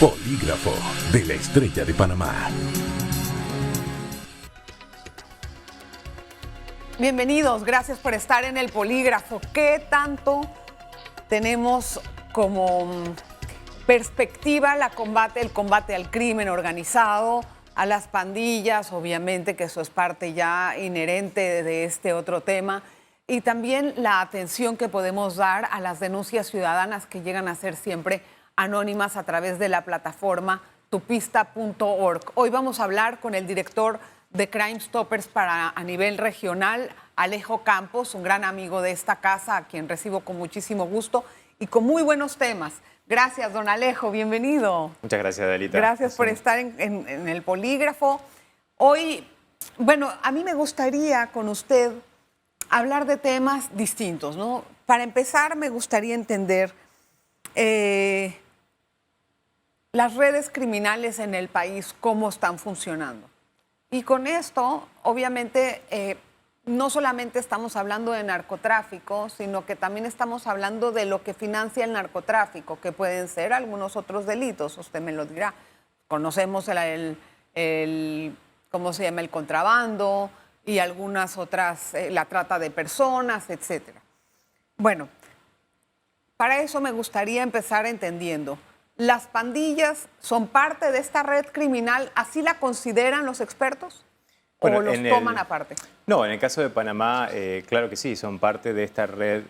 Polígrafo de la Estrella de Panamá. Bienvenidos, gracias por estar en el Polígrafo. ¿Qué tanto tenemos como perspectiva el combate al crimen organizado, a las pandillas, obviamente que eso es parte ya inherente de este otro tema, y también la atención que podemos dar a las denuncias ciudadanas que llegan a ser siempre anónimas a través de la plataforma tupista.org? Hoy vamos a hablar con el director de Crime Stoppers a nivel regional, Alejo Campos, un gran amigo de esta casa, a quien recibo con muchísimo gusto y con muy buenos temas. Gracias, don Alejo, bienvenido. Muchas gracias, Adelita. Gracias por estar en el Polígrafo. Hoy, bueno, a mí me gustaría con usted hablar de temas distintos, ¿no? Para empezar, me gustaría entender las redes criminales en el país, cómo están funcionando. Y con esto, obviamente, no solamente estamos hablando de narcotráfico, sino que también estamos hablando de lo que financia el narcotráfico, que pueden ser algunos otros delitos, usted me lo dirá. Conocemos ¿cómo se llama? El contrabando y algunas otras, la trata de personas, etcétera. Bueno, para eso me gustaría empezar entendiendo. ¿Las pandillas son parte de esta red criminal? ¿Así la consideran los expertos? Bueno, ¿O los toman aparte? No, en el caso de Panamá, claro que sí, son parte de esta red.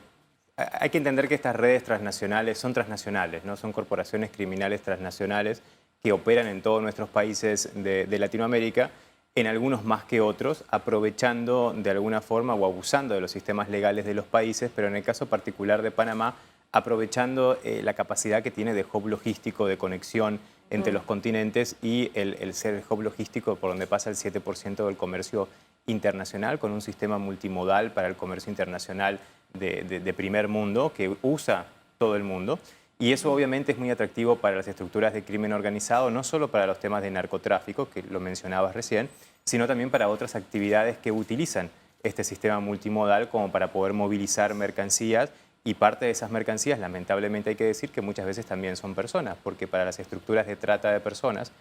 Hay que entender que estas redes transnacionales son transnacionales, ¿no? Son corporaciones criminales transnacionales que operan en todos nuestros países de Latinoamérica, en algunos más que otros, aprovechando de alguna forma o abusando de los sistemas legales de los países, pero en el caso particular de Panamá, aprovechando la capacidad que tiene de hub logístico, de conexión entre los continentes y el ser el hub logístico por donde pasa el 7% del comercio internacional, con un sistema multimodal para el comercio internacional de primer mundo que usa todo el mundo. Y eso obviamente es muy atractivo para las estructuras de crimen organizado, no solo para los temas de narcotráfico, que lo mencionabas recién, sino también para otras actividades que utilizan este sistema multimodal como para poder movilizar mercancías. Y parte de esas mercancías, lamentablemente hay que decir que muchas veces también son personas, porque para las estructuras de trata de personas,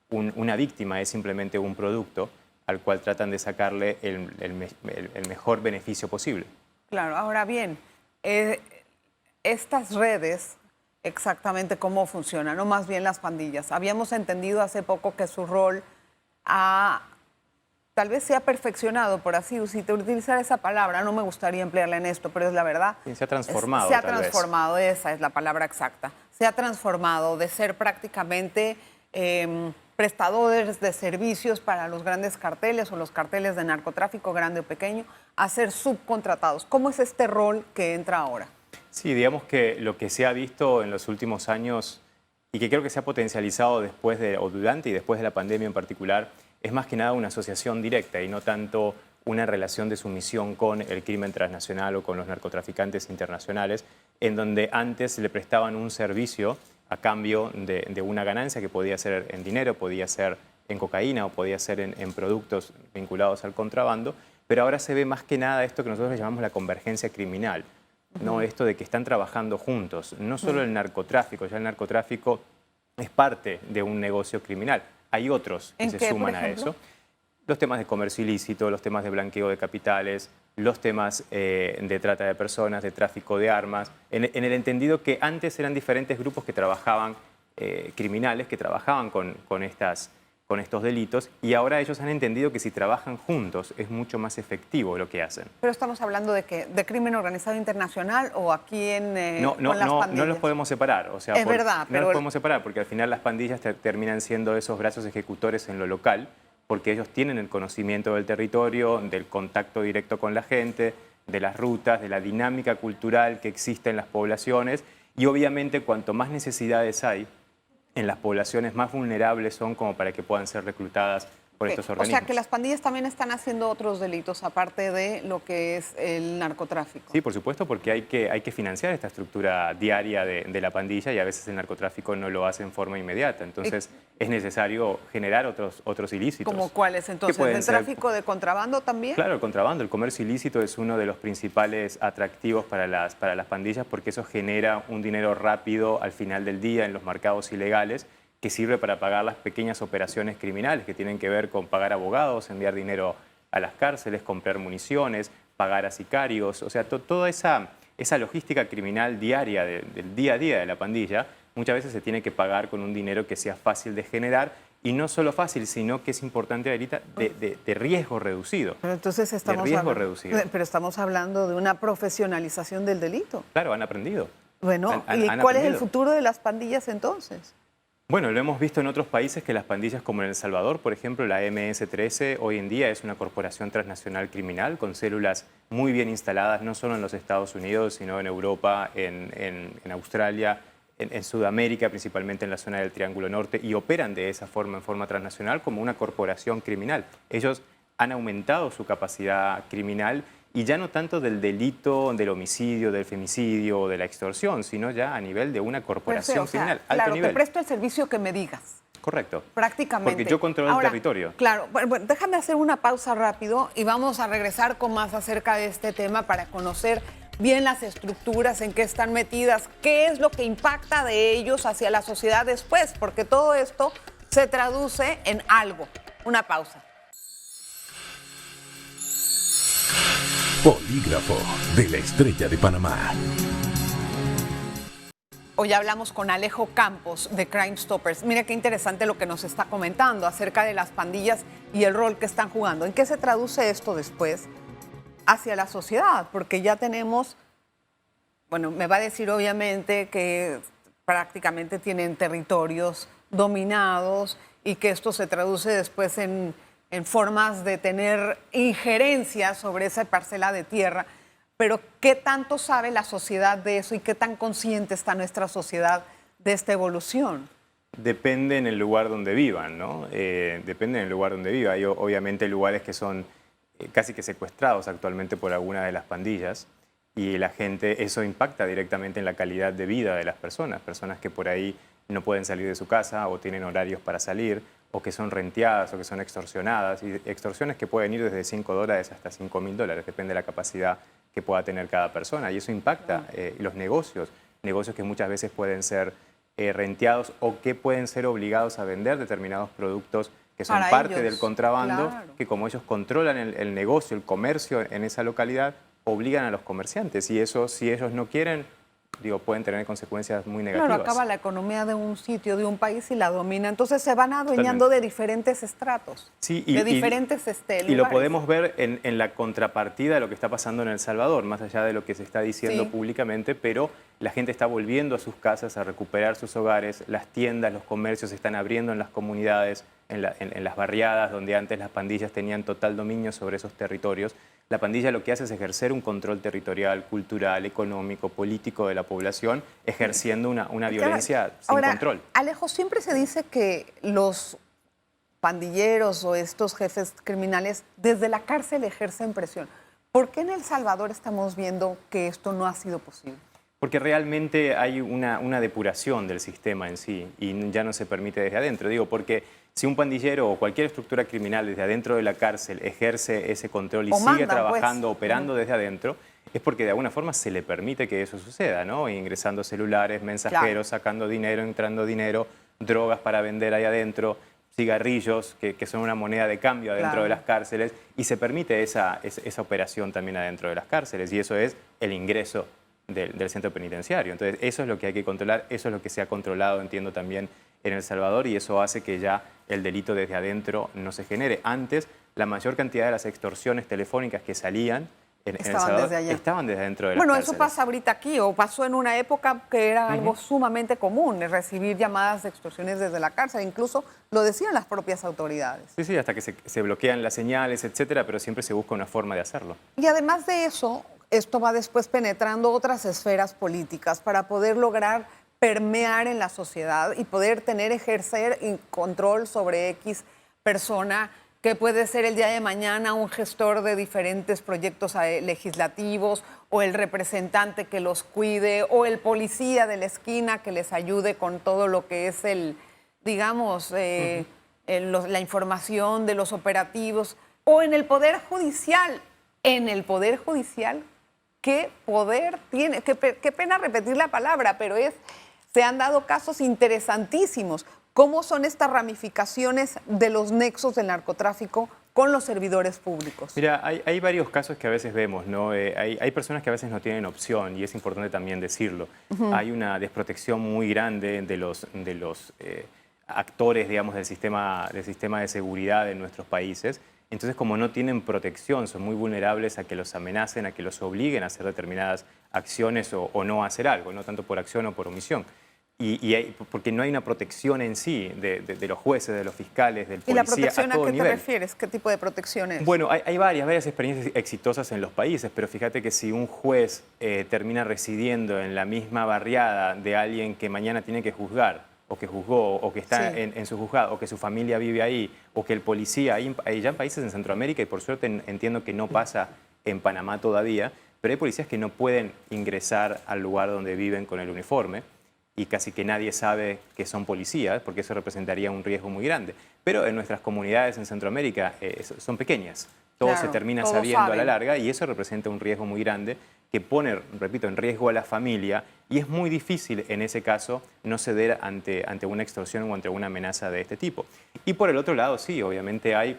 una víctima es simplemente un producto al cual tratan de sacarle el mejor beneficio posible. Claro, ahora bien, estas redes, exactamente cómo funcionan, o más bien las pandillas. Habíamos entendido hace poco que su rol tal vez se ha perfeccionado, por así utilizar esa palabra, no me gustaría emplearla en esto, pero es la verdad. Se ha transformado. Se ha transformado, esa es la palabra exacta. Se ha transformado de ser prácticamente prestadores de servicios para los grandes carteles o los carteles de narcotráfico, grande o pequeño, a ser subcontratados. ¿Cómo es este rol que entra ahora? Sí, digamos que lo que se ha visto en los últimos años y que creo que se ha potencializado durante y después de la pandemia en particular, es más que nada una asociación directa y no tanto una relación de sumisión con el crimen transnacional o con los narcotraficantes internacionales, en donde antes le prestaban un servicio a cambio de una ganancia que podía ser en dinero, podía ser en cocaína o podía ser en productos vinculados al contrabando, pero ahora se ve más que nada esto que nosotros llamamos la convergencia criminal, ¿no? Esto de que están trabajando juntos, no solo el narcotráfico, ya el narcotráfico es parte de un negocio criminal. Hay otros que se suman a eso. Los temas de comercio ilícito, los temas de blanqueo de capitales, los temas de trata de personas, de tráfico de armas, en el entendido que antes eran diferentes grupos que trabajaban, criminales, que trabajaban con estos delitos, y ahora ellos han entendido que si trabajan juntos es mucho más efectivo lo que hacen. Pero estamos hablando de ¿qué? ¿De crimen organizado internacional o aquí con las pandillas? No los podemos separar. O sea, es verdad, no los podemos separar porque al final las pandillas terminan siendo esos brazos ejecutores en lo local, porque ellos tienen el conocimiento del territorio, del contacto directo con la gente, de las rutas, de la dinámica cultural que existe en las poblaciones, y obviamente cuanto más necesidades hay en las poblaciones, más vulnerables son como para que puedan ser reclutadas por estos O organismos. sea, que las pandillas también están haciendo otros delitos, aparte de lo que es el narcotráfico. Sí, por supuesto, porque hay que financiar esta estructura diaria de la pandilla y a veces el narcotráfico no lo hace en forma inmediata. Entonces es necesario generar otros ilícitos. ¿Cómo cuáles entonces? ¿El tráfico de contrabando también? Claro, el contrabando, el comercio ilícito es uno de los principales atractivos para las pandillas porque eso genera un dinero rápido al final del día en los mercados ilegales que sirve para pagar las pequeñas operaciones criminales que tienen que ver con pagar abogados, enviar dinero a las cárceles, comprar municiones, pagar a sicarios. O sea, toda esa logística criminal diaria del día a día de la pandilla muchas veces se tiene que pagar con un dinero que sea fácil de generar y no solo fácil, sino que es importante ahorita de riesgo reducido. Pero entonces estamos hablando de una profesionalización del delito. Claro, han aprendido. Bueno, ¿y cuál es el futuro de las pandillas entonces? Bueno, lo hemos visto en otros países que las pandillas como en El Salvador, por ejemplo, la MS-13 hoy en día es una corporación transnacional criminal con células muy bien instaladas, no solo en los Estados Unidos, sino en Europa, en Australia, en Sudamérica, principalmente en la zona del Triángulo Norte, y operan de esa forma, en forma transnacional, como una corporación criminal. Ellos han aumentado su capacidad criminal y ya no tanto del delito, del homicidio, del femicidio o de la extorsión, sino ya a nivel de una corporación criminal, alto nivel. Te presto el servicio que me digas. Correcto. Prácticamente. Porque yo controlo el territorio. Claro. Bueno, déjame hacer una pausa rápido y vamos a regresar con más acerca de este tema para conocer bien las estructuras, en qué están metidas, qué es lo que impacta de ellos hacia la sociedad después, porque todo esto se traduce en algo. Una pausa. Polígrafo de la Estrella de Panamá. Hoy hablamos con Alejo Campos de Crime Stoppers. Mira qué interesante lo que nos está comentando acerca de las pandillas y el rol que están jugando. ¿En qué se traduce esto después hacia la sociedad? Porque ya tenemos, bueno, me va a decir obviamente que prácticamente tienen territorios dominados y que esto se traduce después en formas de tener injerencia sobre esa parcela de tierra. Pero ¿qué tanto sabe la sociedad de eso y qué tan consciente está nuestra sociedad de esta evolución? Depende en el lugar donde vivan, ¿no? Depende en el lugar donde viva. Hay obviamente lugares que son casi que secuestrados actualmente por alguna de las pandillas y la gente, eso impacta directamente en la calidad de vida de las personas que por ahí no pueden salir de su casa o tienen horarios para salir o que son renteadas o que son extorsionadas, y extorsiones que pueden ir desde $5 hasta $5.000, depende de la capacidad que pueda tener cada persona, y eso impacta los negocios que muchas veces pueden ser renteados o que pueden ser obligados a vender determinados productos que son para parte ellos, del contrabando, claro. Que como ellos controlan el negocio, el comercio en esa localidad, obligan a los comerciantes, y eso, si ellos no quieren, pueden tener consecuencias muy negativas. Claro, acaba la economía de un sitio, de un país y la domina. Entonces se van adueñando de diferentes estratos, sí, de diferentes lugares. Y lo podemos ver en la contrapartida de lo que está pasando en El Salvador, más allá de lo que se está diciendo públicamente, pero la gente está volviendo a sus casas, a recuperar sus hogares, las tiendas, los comercios se están abriendo en las comunidades, en las barriadas donde antes las pandillas tenían total dominio sobre esos territorios. La pandilla lo que hace es ejercer un control territorial, cultural, económico, político de la población, ejerciendo una violencia sin control. Alejo, siempre se dice que los pandilleros o estos jefes criminales desde la cárcel ejercen presión. ¿Por qué en El Salvador estamos viendo que esto no ha sido posible? Porque realmente hay una depuración del sistema en sí y ya no se permite desde adentro. Porque si un pandillero o cualquier estructura criminal desde adentro de la cárcel ejerce ese control y sigue trabajando, operando desde adentro, es porque de alguna forma se le permite que eso suceda, ¿no? Ingresando celulares, mensajeros, sacando dinero, entrando dinero, drogas para vender ahí adentro, cigarrillos que son una moneda de cambio adentro de las cárceles, y se permite esa operación también adentro de las cárceles, y eso es el ingreso del centro penitenciario. Entonces, eso es lo que hay que controlar, eso es lo que se ha controlado, entiendo, también en El Salvador, y eso hace que ya el delito desde adentro no se genere. Antes, la mayor cantidad de las extorsiones telefónicas que salían en El Salvador estaban desde adentro de las cárceles. Eso pasa ahorita aquí, o pasó en una época que era algo sumamente común, recibir llamadas de extorsiones desde la cárcel, incluso lo decían las propias autoridades. Sí, hasta que se bloquean las señales, etcétera, pero siempre se busca una forma de hacerlo. Y además de eso, esto va después penetrando otras esferas políticas para poder lograr permear en la sociedad y poder ejercer control sobre X persona que puede ser el día de mañana un gestor de diferentes proyectos legislativos, o el representante que los cuide, o el policía de la esquina que les ayude con todo lo que es digamos, la información de los operativos, o en el Poder Judicial. En el Poder Judicial, ¿qué poder tiene? Qué pena repetir la palabra, pero se han dado casos interesantísimos. ¿Cómo son estas ramificaciones de los nexos del narcotráfico con los servidores públicos? Mira, hay varios casos que a veces vemos, ¿no? Hay personas que a veces no tienen opción, y es importante también decirlo. Hay una desprotección muy grande de los actores, digamos, del sistema de seguridad en nuestros países. Entonces, como no tienen protección, son muy vulnerables a que los amenacen, a que los obliguen a hacer determinadas acciones o no hacer algo, no tanto por acción o por omisión. Porque no hay una protección en sí de los jueces, de los fiscales, del policía. ¿Y la protección a todo qué nivel. te refieres? ¿Qué tipo de protección es? Bueno, hay varias experiencias exitosas en los países, pero fíjate que si un juez termina residiendo en la misma barriada de alguien que mañana tiene que juzgar, o que juzgó, o que está en su juzgado, o que su familia vive ahí, o que el policía, hay ya en países en Centroamérica, y por suerte entiendo que no pasa en Panamá todavía, pero hay policías que no pueden ingresar al lugar donde viven con el uniforme, y casi que nadie sabe que son policías, porque eso representaría un riesgo muy grande. Pero en nuestras comunidades en Centroamérica son pequeñas, todo se termina sabiendo a la larga, y eso representa un riesgo muy grande que pone, repito, en riesgo a la familia, y es muy difícil en ese caso no ceder ante una extorsión o ante una amenaza de este tipo. Y por el otro lado, sí, obviamente hay,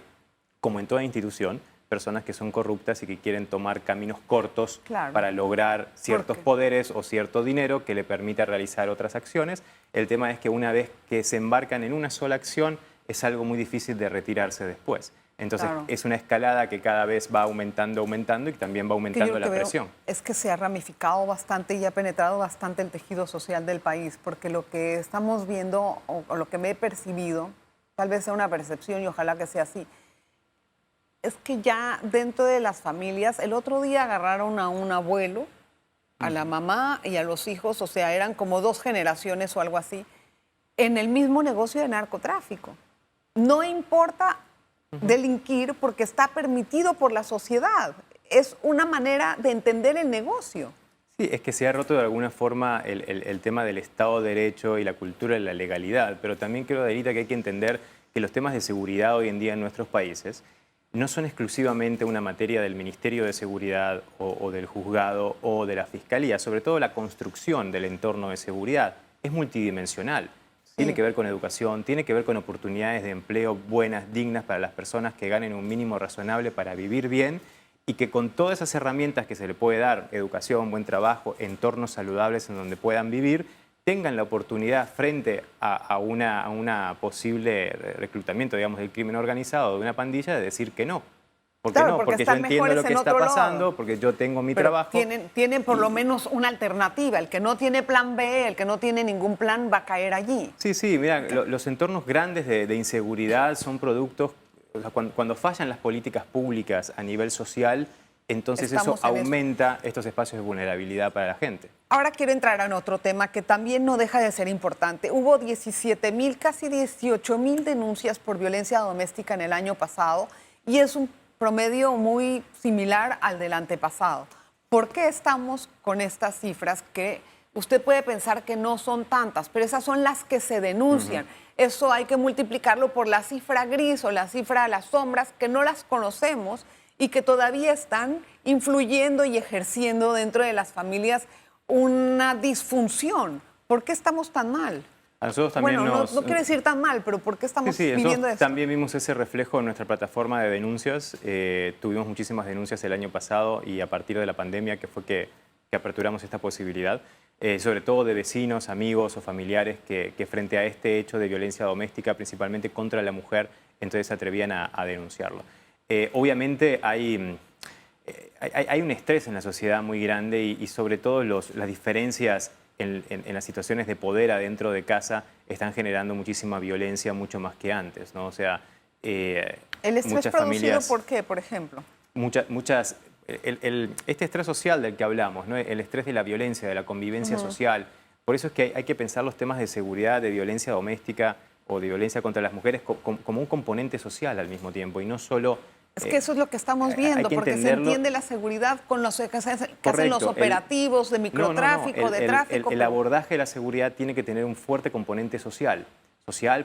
como en toda institución, personas que son corruptas y que quieren tomar caminos cortos para lograr ciertos poderes o cierto dinero que le permita realizar otras acciones. El tema es que una vez que se embarcan en una sola acción, es algo muy difícil de retirarse después. Entonces es una escalada que cada vez va aumentando y también va aumentando la presión. Es que se ha ramificado bastante y ha penetrado bastante el tejido social del país, porque lo que estamos viendo, o lo que me he percibido, tal vez sea una percepción y ojalá que sea así, es que ya dentro de las familias, el otro día agarraron a un abuelo, a la mamá y a los hijos, o sea, eran como 2 generaciones o algo así, en el mismo negocio de narcotráfico. No importa delinquir porque está permitido por la sociedad. Es una manera de entender el negocio. Sí, es que se ha roto de alguna forma el tema del Estado de Derecho y la cultura de la legalidad, pero también creo, Adelita, que hay que entender que los temas de seguridad hoy en día en nuestros países no son exclusivamente una materia del Ministerio de Seguridad o del juzgado o de la Fiscalía. Sobre todo la construcción del entorno de seguridad es multidimensional. Tiene que ver con educación, tiene que ver con oportunidades de empleo buenas, dignas para las personas que ganen un mínimo razonable para vivir bien, y que con todas esas herramientas que se le puede dar, educación, buen trabajo, entornos saludables en donde puedan vivir, tengan la oportunidad frente a una posible reclutamiento, digamos, del crimen organizado, de una pandilla, de decir que no. ¿Por qué no? Porque yo entiendo lo que está pasando, porque yo tengo mi trabajo. Tienen por lo menos una alternativa. El que no tiene plan B, el que no tiene ningún plan, va a caer allí. Sí, mira, los entornos grandes de inseguridad son productos, o sea, cuando fallan las políticas públicas a nivel social, entonces eso aumenta estos espacios de vulnerabilidad para la gente. Ahora quiero entrar en otro tema que también no deja de ser importante. Hubo 17,000, casi 18,000 denuncias por violencia doméstica en el año pasado, y es un promedio muy similar al del antepasado. ¿Por qué estamos con estas cifras que usted puede pensar que no son tantas, pero esas son las que se denuncian? Eso hay que multiplicarlo por la cifra gris o la cifra de las sombras, que no las conocemos y que todavía están influyendo y ejerciendo dentro de las familias una disfunción. ¿Por qué estamos tan mal? A nosotros también no quiero decir tan mal, pero ¿por qué estamos viviendo esto? También vimos ese reflejo en nuestra plataforma de denuncias. Tuvimos muchísimas denuncias el año pasado, y a partir de la pandemia que fue que aperturamos esta posibilidad, sobre todo de vecinos, amigos o familiares que frente a este hecho de violencia doméstica, principalmente contra la mujer, entonces se atrevían a denunciarlo. Obviamente hay un estrés en la sociedad muy grande, y sobre todo las diferencias en las situaciones de poder adentro de casa están generando muchísima violencia, mucho más que antes, ¿no? O sea, ¿el estrés muchas producido familias, por qué, por ejemplo? Este estrés social del que hablamos, ¿no? El estrés de la violencia, de la convivencia social. Por eso es que hay que pensar los temas de seguridad, de violencia doméstica, o de violencia contra las mujeres como un componente social al mismo tiempo y no solo... Es que eso es lo que estamos viendo, porque se entiende la seguridad con los que hacen los operativos de microtráfico, de tráfico. El abordaje de la seguridad tiene que tener un fuerte componente social,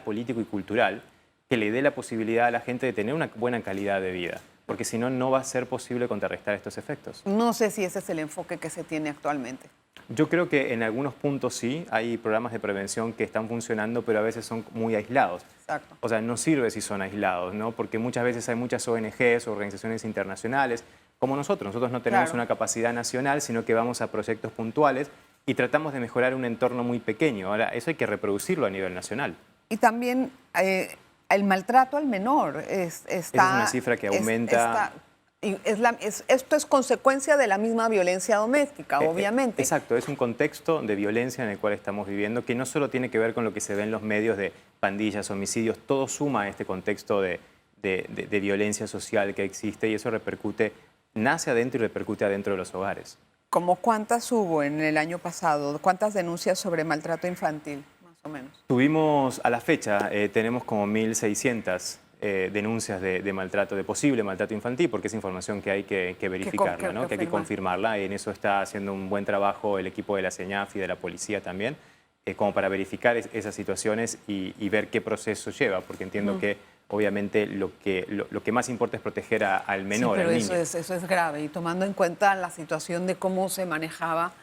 político y cultural, que le dé la posibilidad a la gente de tener una buena calidad de vida, porque si no, no va a ser posible contrarrestar estos efectos. No sé si ese es el enfoque que se tiene actualmente. Yo creo que en algunos puntos sí, hay programas de prevención que están funcionando, pero a veces son muy aislados. Exacto. O sea, no sirve si son aislados, ¿no? Porque muchas veces hay muchas ONGs, organizaciones internacionales, como nosotros. Nosotros no tenemos una capacidad nacional, sino que vamos a proyectos puntuales y tratamos de mejorar un entorno muy pequeño. Ahora, eso hay que reproducirlo a nivel nacional. Y también el maltrato al menor está... Es una cifra que aumenta... Esto es consecuencia de la misma violencia doméstica, obviamente. Exacto, es un contexto de violencia en el cual estamos viviendo que no solo tiene que ver con lo que se ve en los medios de pandillas, homicidios, todo suma a este contexto de violencia social que existe y eso nace adentro y repercute adentro de los hogares. ¿Cómo cuántas hubo en el año pasado? ¿Cuántas denuncias sobre maltrato infantil, más o menos? Tuvimos, a la fecha, tenemos como 1.600 denuncias de maltrato, de posible maltrato infantil, porque es información que hay que verificarla, ¿no? Que hay que confirmarla. Y en eso está haciendo un buen trabajo el equipo de la CENIAF y de la policía también, como para verificar esas situaciones y ver qué proceso lleva, porque entiendo que obviamente lo que más importa es proteger al menor, sí, pero al niño. Eso es grave, y tomando en cuenta la situación de cómo se manejaba,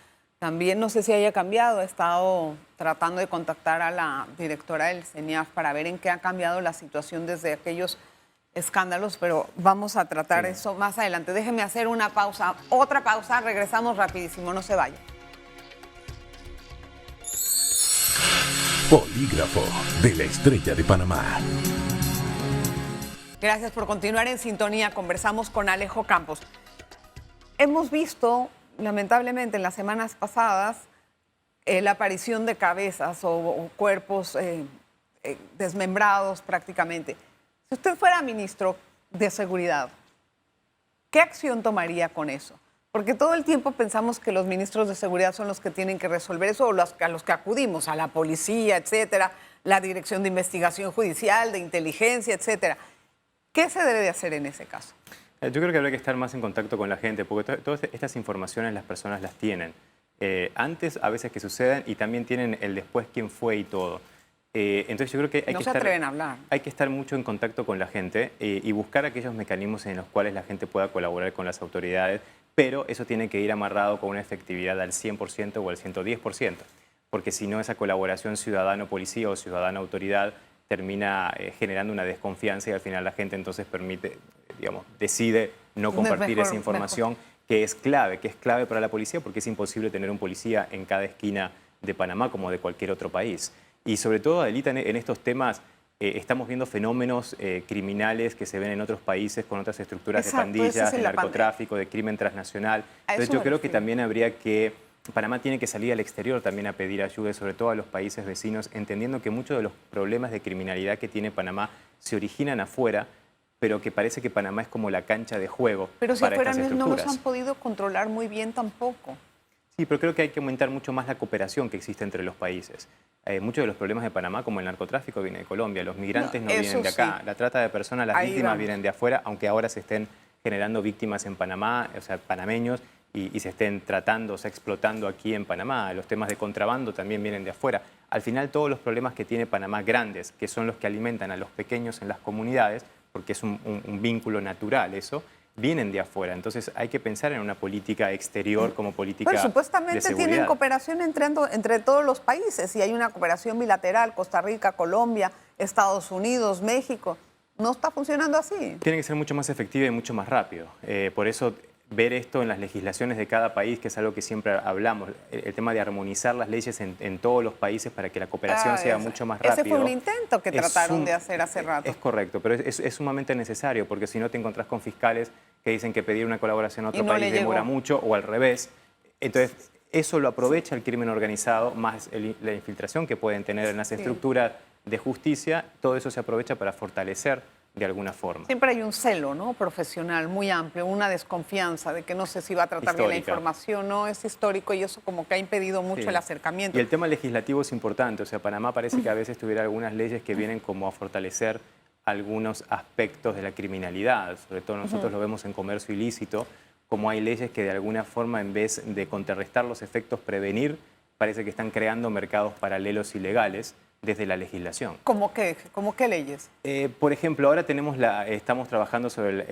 también no sé si haya cambiado. He estado tratando de contactar a la directora del CENIAF para ver en qué ha cambiado la situación desde aquellos escándalos, pero vamos a tratar eso más adelante. Déjeme hacer una pausa, otra pausa, regresamos rapidísimo, no se vaya. Polígrafo de la Estrella de Panamá. Gracias por continuar en sintonía. Conversamos con Alejo Campos. Hemos visto, lamentablemente, en las semanas pasadas, la aparición de cabezas o cuerpos desmembrados prácticamente. Si usted fuera ministro de Seguridad, ¿qué acción tomaría con eso? Porque todo el tiempo pensamos que los ministros de Seguridad son los que tienen que resolver eso, o a los que acudimos, a la policía, etcétera, la Dirección de Investigación Judicial, de Inteligencia, etcétera. ¿Qué se debe de hacer en ese caso? Yo creo que habría que estar más en contacto con la gente, porque todas estas informaciones las personas las tienen. Antes, a veces que suceden, y también tienen el después, quién fue y todo. Entonces yo creo que no se atreven a hablar. Hay que estar mucho en contacto con la gente y buscar aquellos mecanismos en los cuales la gente pueda colaborar con las autoridades, pero eso tiene que ir amarrado con una efectividad al 100% o al 110%, porque si no, esa colaboración ciudadano-policía o ciudadano-autoridad termina generando una desconfianza y al final la gente entonces decide no compartir esa información que es clave para la policía, porque es imposible tener un policía en cada esquina de Panamá como de cualquier otro país. Y sobre todo, Adelita, en estos temas estamos viendo fenómenos criminales que se ven en otros países con otras estructuras de pandillas, de narcotráfico, de crimen transnacional. Entonces yo creo que también Panamá tiene que salir al exterior también a pedir ayuda, sobre todo a los países vecinos, entendiendo que muchos de los problemas de criminalidad que tiene Panamá se originan afuera, pero que parece que Panamá es como la cancha de juego para estas estructuras. Pero si afuera no los han podido controlar muy bien tampoco. Sí, pero creo que hay que aumentar mucho más la cooperación que existe entre los países. Muchos de los problemas de Panamá, como el narcotráfico, vienen de Colombia. Los migrantes no vienen de acá. La trata de personas, las víctimas vienen de afuera, aunque ahora se estén generando víctimas en Panamá, o sea, panameños, y se estén tratando, o sea, explotando aquí en Panamá. Los temas de contrabando también vienen de afuera. Al final, todos los problemas que tiene Panamá grandes, que son los que alimentan a los pequeños en las comunidades, porque es un vínculo natural eso, vienen de afuera. Entonces hay que pensar en una política exterior como política de seguridad. Supuestamente tienen cooperación entre todos los países y hay una cooperación bilateral, Costa Rica, Colombia, Estados Unidos, México. ¿No está funcionando así? Tiene que ser mucho más efectiva y mucho más rápido. Por eso ver esto en las legislaciones de cada país, que es algo que siempre hablamos, el tema de armonizar las leyes en todos los países para que la cooperación sea mucho más rápida. Ese fue un intento que trataron de hacer hace rato. Es correcto, pero es sumamente necesario, porque si no te encontrás con fiscales que dicen que pedir una colaboración a otro país demora mucho, o al revés. Entonces, eso lo aprovecha el crimen organizado, más la infiltración que pueden tener en las estructuras de justicia. Todo eso se aprovecha para fortalecer de alguna forma. Siempre hay un celo, ¿no? Profesional muy amplio, una desconfianza de que no sé si va a tratar bien la información, ¿no? Es histórico y eso como que ha impedido mucho el acercamiento. Y el tema legislativo es importante, o sea, Panamá parece que a veces tuviera algunas leyes que vienen como a fortalecer algunos aspectos de la criminalidad, sobre todo nosotros lo vemos en comercio ilícito, como hay leyes que de alguna forma en vez de contrarrestar los efectos, prevenir, parece que están creando mercados paralelos ilegales desde la legislación. ¿Cómo qué leyes? Por ejemplo, ahora estamos trabajando sobre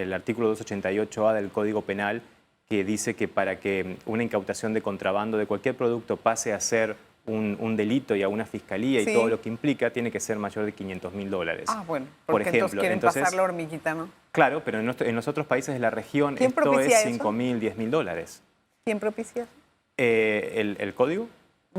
el artículo 288A del Código Penal, que dice que para que una incautación de contrabando de cualquier producto pase a ser un delito y a una fiscalía y todo lo que implica, tiene que ser mayor de $500.000. Ah, bueno, porque por ejemplo, entonces quieren pasar la hormiguita, ¿no? Claro, pero en los otros países de la región esto es $5.000, $10.000. ¿Quién propicia eso? ¿El código?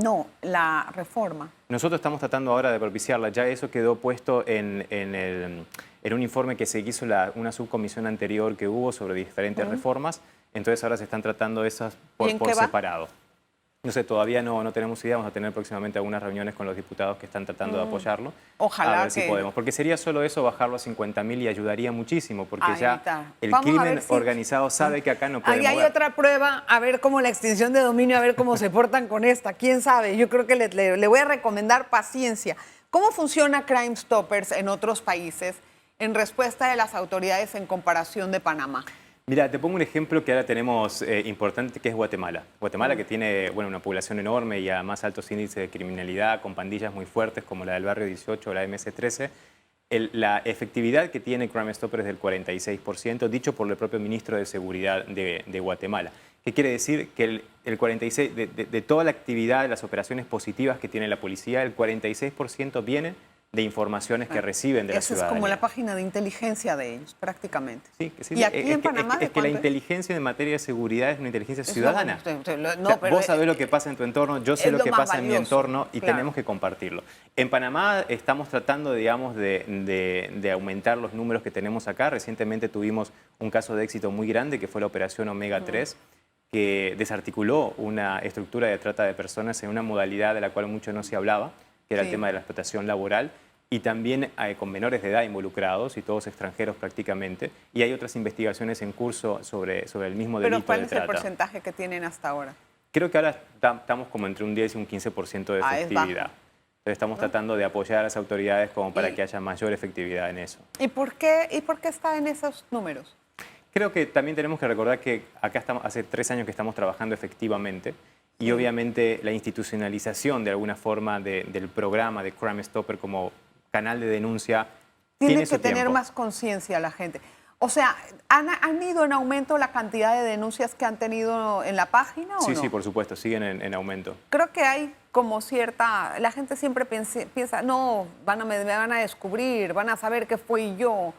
No, la reforma. Nosotros estamos tratando ahora de propiciarla. Ya eso quedó puesto en un informe que se hizo una subcomisión anterior que hubo sobre diferentes reformas. Entonces ahora se están tratando esas por separado. No sé, todavía no tenemos idea. Vamos a tener próximamente algunas reuniones con los diputados que están tratando de apoyarlo. Ojalá a ver si podemos. Porque sería solo eso, bajarlo a 50.000 y ayudaría muchísimo. Porque ya el crimen organizado sabe que acá no puede mover. Ahí hay otra prueba, a ver cómo la extinción de dominio, a ver cómo se portan con esta. ¿Quién sabe? Yo creo que le voy a recomendar paciencia. ¿Cómo funciona Crime Stoppers en otros países en respuesta de las autoridades en comparación de Panamá? Mira, te pongo un ejemplo que ahora tenemos importante, que es Guatemala. Guatemala, que tiene una población enorme y además altos índices de criminalidad, con pandillas muy fuertes como la del Barrio 18 o la MS-13. La efectividad que tiene Crime Stopper es del 46%, dicho por el propio ministro de Seguridad de Guatemala. ¿Qué quiere decir? Que el 46%, de toda la actividad, de las operaciones positivas que tiene la policía, el 46% viene de informaciones que reciben de la ciudadanía. Eso es como la página de inteligencia de ellos, prácticamente. Sí, que sí. ¿Y aquí en Panamá? Es que la inteligencia en materia de seguridad es una inteligencia ciudadana. Vos sabés lo que pasa en tu entorno, yo sé lo que pasa en mi entorno y tenemos que compartirlo. En Panamá estamos tratando, digamos, de aumentar los números que tenemos acá. Recientemente tuvimos un caso de éxito muy grande que fue la operación Omega 3, que desarticuló una estructura de trata de personas en una modalidad de la cual mucho no se hablaba, que era el tema de la explotación laboral. Y también con menores de edad involucrados y todos extranjeros prácticamente. Y hay otras investigaciones en curso sobre el mismo delito de trata. ¿Pero cuál es el porcentaje que tienen hasta ahora? Creo que ahora estamos como entre un 10 y un 15% de efectividad. Entonces estamos tratando de apoyar a las autoridades como para que haya mayor efectividad en eso. ¿Y por qué está en esos números? Creo que también tenemos que recordar que acá hace 3 años que estamos trabajando efectivamente. Y obviamente la institucionalización de alguna forma del programa de Crime Stopper como canal de denuncia tiene que tener más conciencia la gente. O sea, ¿han ido en aumento la cantidad de denuncias que han tenido en la página o no? Sí, por supuesto, siguen en aumento. Creo que hay como cierta... La gente siempre piensa, no, me van a descubrir, van a saber que fui yo.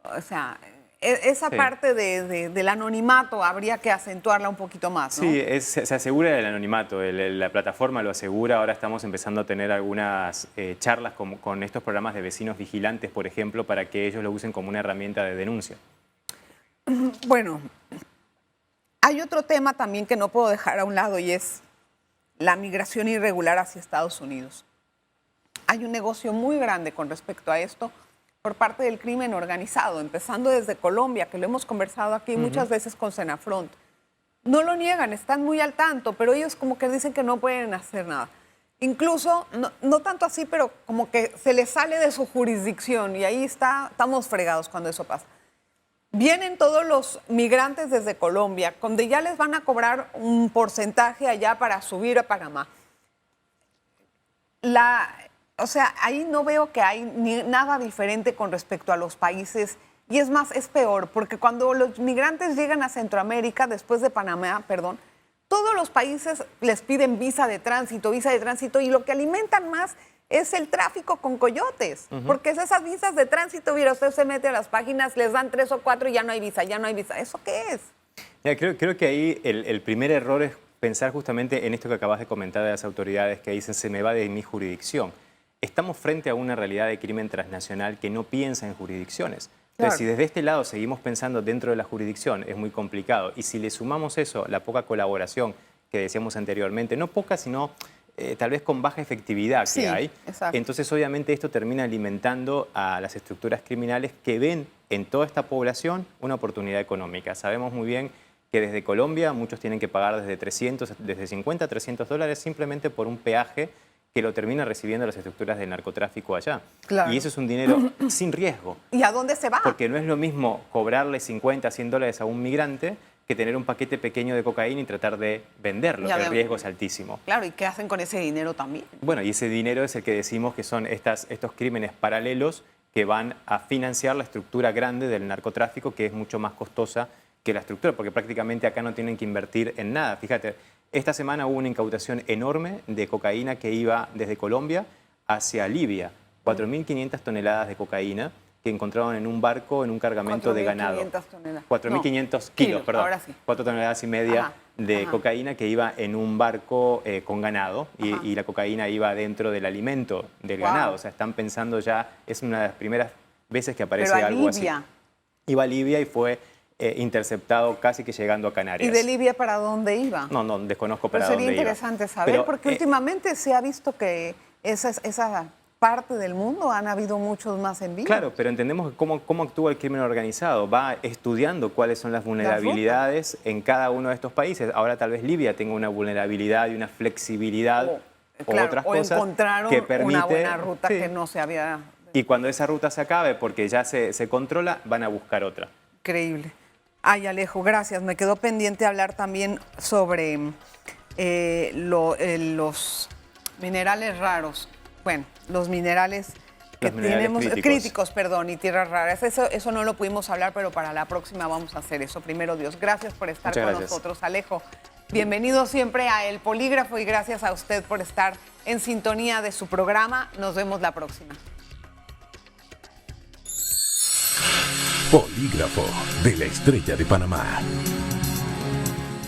O sea, esa parte del anonimato habría que acentuarla un poquito más, ¿no? Sí, se asegura el anonimato, la plataforma lo asegura. Ahora estamos empezando a tener algunas charlas con estos programas de vecinos vigilantes, por ejemplo, para que ellos lo usen como una herramienta de denuncia. Bueno, hay otro tema también que no puedo dejar a un lado y es la migración irregular hacia Estados Unidos. Hay un negocio muy grande con respecto a esto por parte del crimen organizado, empezando desde Colombia, que lo hemos conversado aquí muchas veces con Senafront. No lo niegan, están muy al tanto, pero ellos como que dicen que no pueden hacer nada. Incluso, no tanto así, pero como que se les sale de su jurisdicción y ahí estamos fregados cuando eso pasa. Vienen todos los migrantes desde Colombia, donde ya les van a cobrar un porcentaje allá para subir a Panamá. O sea, ahí no veo que hay nada diferente con respecto a los países. Y es más, es peor, porque cuando los migrantes llegan a Centroamérica, después de Panamá, todos los países les piden visa de tránsito, y lo que alimentan más es el tráfico con coyotes. Porque es esas visas de tránsito, mira, usted se mete a las páginas, les dan 3 o 4 y ya no hay visa, ya no hay visa. ¿Eso qué es? Ya, creo que ahí el primer error es pensar justamente en esto que acabas de comentar de las autoridades que dicen se me va de mi jurisdicción. Estamos frente a una realidad de crimen transnacional que no piensa en jurisdicciones. Entonces, si desde este lado seguimos pensando dentro de la jurisdicción, es muy complicado. Y si le sumamos eso, la poca colaboración que decíamos anteriormente, no poca, sino tal vez con baja efectividad que Sí, hay. exacto. Entonces, obviamente, esto termina alimentando a las estructuras criminales que ven en toda esta población una oportunidad económica. Sabemos muy bien que desde Colombia muchos tienen que pagar desde 50 a 300 dólares simplemente por un peaje que lo termina recibiendo las estructuras de narcotráfico allá. Claro. Y eso es un dinero sin riesgo. ¿Y a dónde se va? Porque no es lo mismo cobrarle 50, 100 dólares a un migrante que tener un paquete pequeño de cocaína y tratar de venderlo, Y que el además- riesgo es altísimo. Claro, ¿y qué hacen con ese dinero también? Bueno, y ese dinero es el que decimos que son estos crímenes paralelos que van a financiar la estructura grande del narcotráfico, que es mucho más costosa que la estructura, porque prácticamente acá no tienen que invertir en nada. Fíjate, esta semana hubo una incautación enorme de cocaína que iba desde Colombia hacia Libia, 4.500 toneladas de cocaína que encontraron en un barco, en un cargamento de ganado. 4.500 toneladas. 4.500 No, kilos, perdón. ahora sí. 4 toneladas y media Ajá, de ajá. cocaína que iba en un barco con ganado Ajá. y la cocaína iba dentro del alimento del Guau. ganado. O sea, están pensando ya, es una de las primeras veces que aparece Pero a algo Libia. así. Iba a Libia y fue interceptado casi que llegando a Canarias. ¿Y de Libia para dónde iba? No, no, desconozco Pero para sería dónde iba. interesante saber, Pero, porque últimamente se ha visto que esa parte del mundo han habido muchos más envíos. Claro, pero entendemos cómo actúa el crimen organizado. Va estudiando cuáles son las vulnerabilidades en cada uno de estos países. Ahora tal vez Libia tenga una vulnerabilidad y una flexibilidad o Claro, otras o cosas encontraron que permite... una buena ruta Sí. que no se había... Y cuando esa ruta se acabe, porque ya se controla, van a buscar otra. Increíble. Ay, Alejo, gracias. Me quedó pendiente hablar también sobre los minerales raros. Bueno, los minerales que Los minerales tenemos, críticos. perdón, y tierras raras. Eso no lo pudimos hablar, pero para la próxima vamos a hacer eso. Primero Dios, gracias por estar Muchas con gracias. nosotros, Alejo. Bienvenido siempre a El Polígrafo y gracias a usted por estar en sintonía de su programa. Nos vemos la próxima. Polígrafo de la Estrella de Panamá.